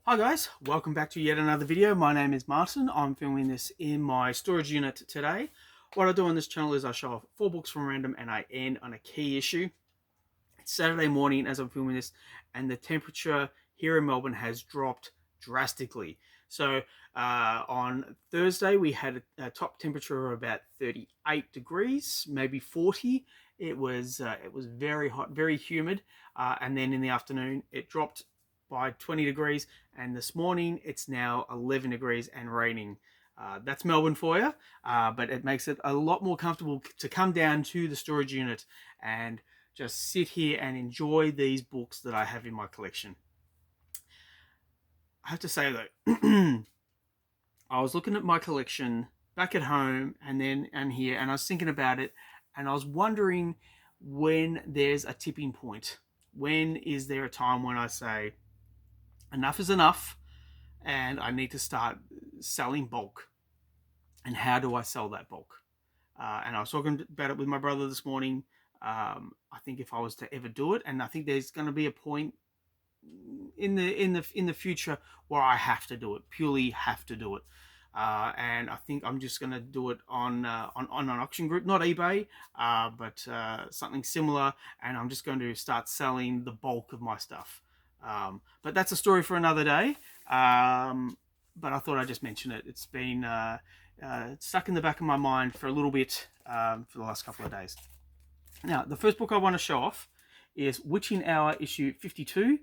Hi guys, welcome back to yet another video. My name is Martin. I'm filming this in my storage unit today. What I do on this channel is I show off 4 books from random and I end on a key issue. It's Saturday morning as I'm filming this and the temperature here in Melbourne has dropped drastically. So on Thursday we had a top temperature of about 38 degrees, maybe 40. It was very hot, very humid, and then in the afternoon it dropped by 20 degrees, and this morning it's now 11 degrees and raining. That's Melbourne for you, but it makes it a lot more comfortable to come down to the storage unit and just sit here and enjoy these books that I have in my collection. I have to say though, I was looking at my collection back at home and here, and I was thinking about it, and I was wondering when there's a tipping point. When is there a time when I say, enough is enough and I need to start selling bulk? And how do I sell that bulk? And I was talking about it with my brother this morning. I think if I was to ever do it, and I think there's going to be a point in the future where I have to do it, purely have to do it. And I think I'm just going to do it on an auction group, not eBay, but something similar. And I'm just going to start selling the bulk of my stuff. But that's a story for another day. But I thought I'd just mention it. It's been stuck in the back of my mind for a little bit for the last couple of days. Now, the first book I want to show off is Witching Hour issue 52,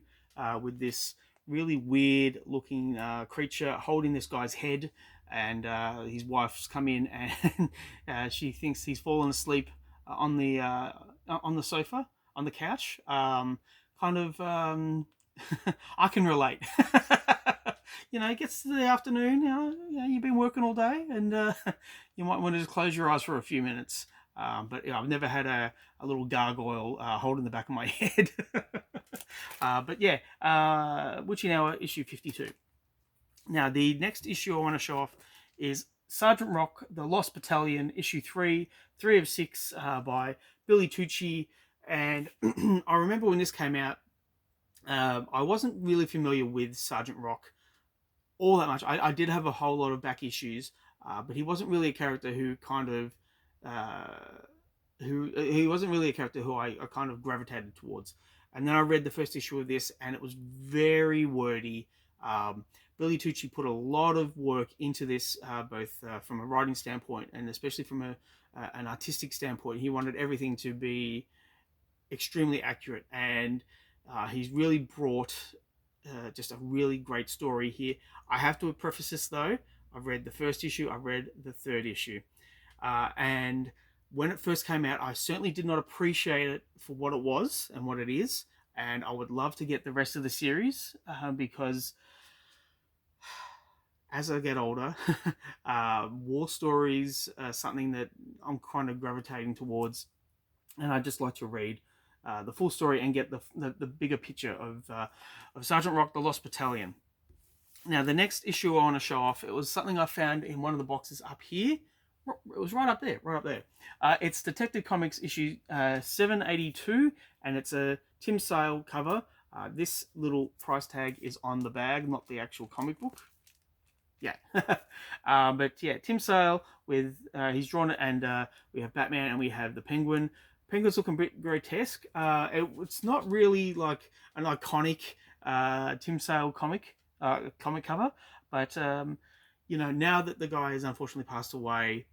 with this really weird looking creature holding this guy's head, and his wife's come in and she thinks he's fallen asleep on the sofa, on the couch. I can relate. It gets to the afternoon, you've been working all day, and you might want to just close your eyes for a few minutes. But I've never had a little gargoyle holding the back of my head. But yeah, Witching Hour issue 52. Now, the next issue I want to show off is Sergeant Rock, The Lost Battalion, issue 3 of 6, by Billy Tucci. And I remember when this came out, I wasn't really familiar with Sergeant Rock all that much. I did have a whole lot of back issues, but he wasn't really a character who kind of he wasn't really a character who I kind of gravitated towards. And then I read the first issue of this, and it was very wordy. Billy Tucci put a lot of work into this, both from a writing standpoint and especially from an artistic standpoint. He wanted everything to be extremely accurate, and he's really brought just a really great story here. I have to preface this though. I've read the first issue, I've read the third issue. And when it first came out, I certainly did not appreciate it for what it was and what it is. And I would love to get the rest of the series because as I get older, war stories are something that I'm kind of gravitating towards. And I just like to read the full story and get the bigger picture of Sergeant Rock, The Lost Battalion. Now, the next issue I want to show off, it was something I found in one of the boxes up here. It was right up there, right up there. It's Detective Comics issue 782, and it's a Tim Sale cover. This little price tag is on the bag, not the actual comic book. Yeah. But yeah, Tim Sale with, he's drawn it, and we have Batman and we have the Penguin. Penguin's looking a bit grotesque. It's not really like an iconic Tim Sale comic cover, but now that the guy has unfortunately passed away,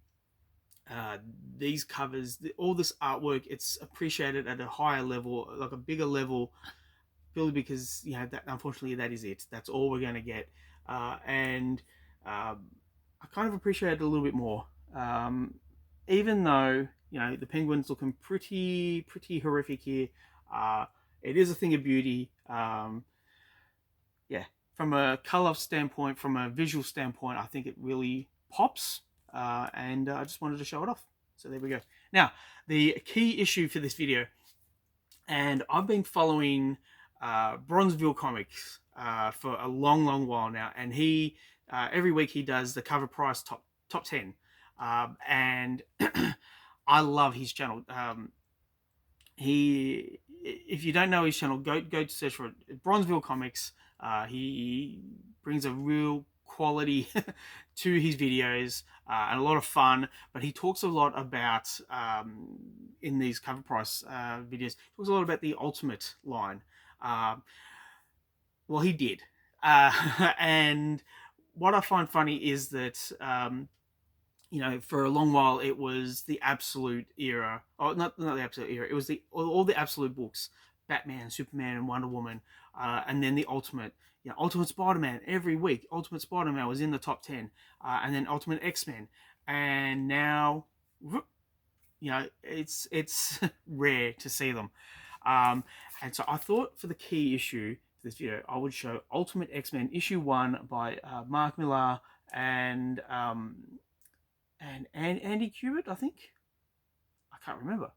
these covers, all this artwork, it's appreciated at a higher level, like a bigger level, purely because that unfortunately that is it. That's all we're going to get, and I kind of appreciate it a little bit more, even though the Penguin's looking pretty horrific here. It is a thing of beauty. Yeah, from a color standpoint, from a visual standpoint, I think it really pops, and I just wanted to show it off. So there we go. Now, the key issue for this video, and I've been following Bronzeville Comics for a long while now, and he every week he does the cover price top 10, and I love his channel. If you don't know his channel, go to search for it. Bronzeville Comics. He brings a real quality to his videos, and a lot of fun. But he talks a lot about, in these cover price videos, he talks a lot about the Ultimate line. Um, well, he did. And what I find funny is that, for a long while it was the Absolute era. Oh, not the Absolute era. It was all the Absolute books: Batman, Superman, and Wonder Woman, and then the Ultimate. Ultimate Spider-Man every week. Ultimate Spider-Man was in the top 10, and then Ultimate X-Men, and now, it's rare to see them. And so I thought, for the key issue for this video, I would show Ultimate X-Men issue 1 by Mark Millar and Andy Kubert, I think. I can't remember.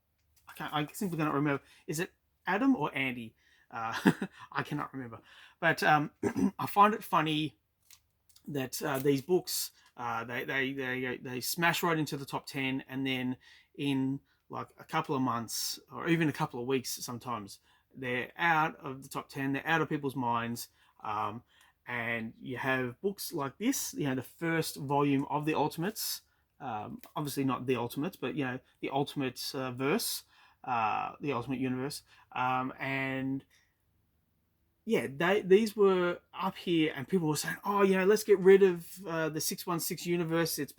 I simply cannot remember. Is it Adam or Andy? I cannot remember. But I find it funny that these books, they smash right into the top 10, and then in like a couple of months or even a couple of weeks, sometimes they're out of the top 10. They're out of people's minds. And you have books like this, the first volume of the Ultimates. Obviously not the Ultimates, but the Ultimate verse, the Ultimate Universe, and yeah, these were up here, and people were saying, "Oh, let's get rid of the 616 universe. It's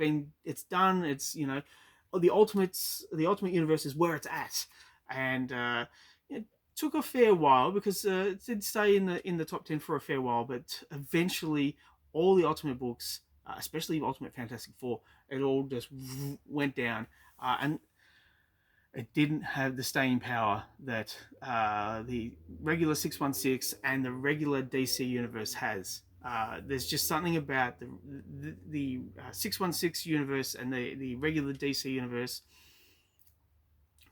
done. It's the Ultimate Universe is where it's at." And it took a fair while, because it did stay in the top 10 for a fair while, but eventually all the Ultimate books, especially Ultimate Fantastic Four, it all just went down, and it didn't have the staying power that the regular 616 and the regular DC universe has. There's just something about the 616 universe and the regular DC universe.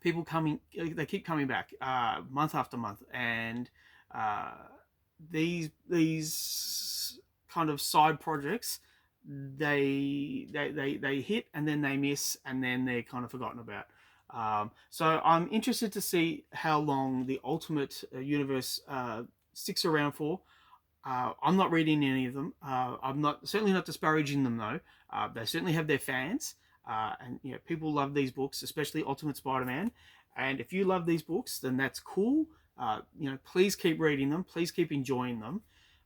They keep coming back month after month, and these kind of side projects, they hit, and then they miss, and then they're kind of forgotten about. So I'm interested to see how long the Ultimate Universe sticks around for. I'm not reading any of them. I'm certainly not disparaging them, though. They certainly have their fans, and people love these books, especially Ultimate Spider-Man. And if you love these books, then that's cool. Please keep reading them. Please keep enjoying them.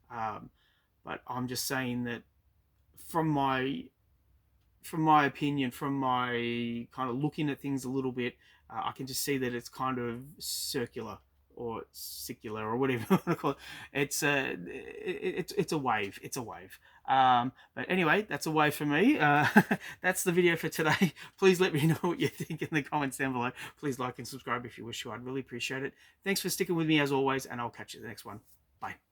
But I'm just saying that, from my opinion, from my kind of looking at things a little bit, I can just see that it's kind of circular, or secular, or whatever you want to call it. It's a wave. It's a wave. But anyway, that's a wave for me. That's the video for today. Please let me know what you think in the comments down below. Please like and subscribe if you wish to. I'd really appreciate it. Thanks for sticking with me as always, and I'll catch you in the next one. Bye.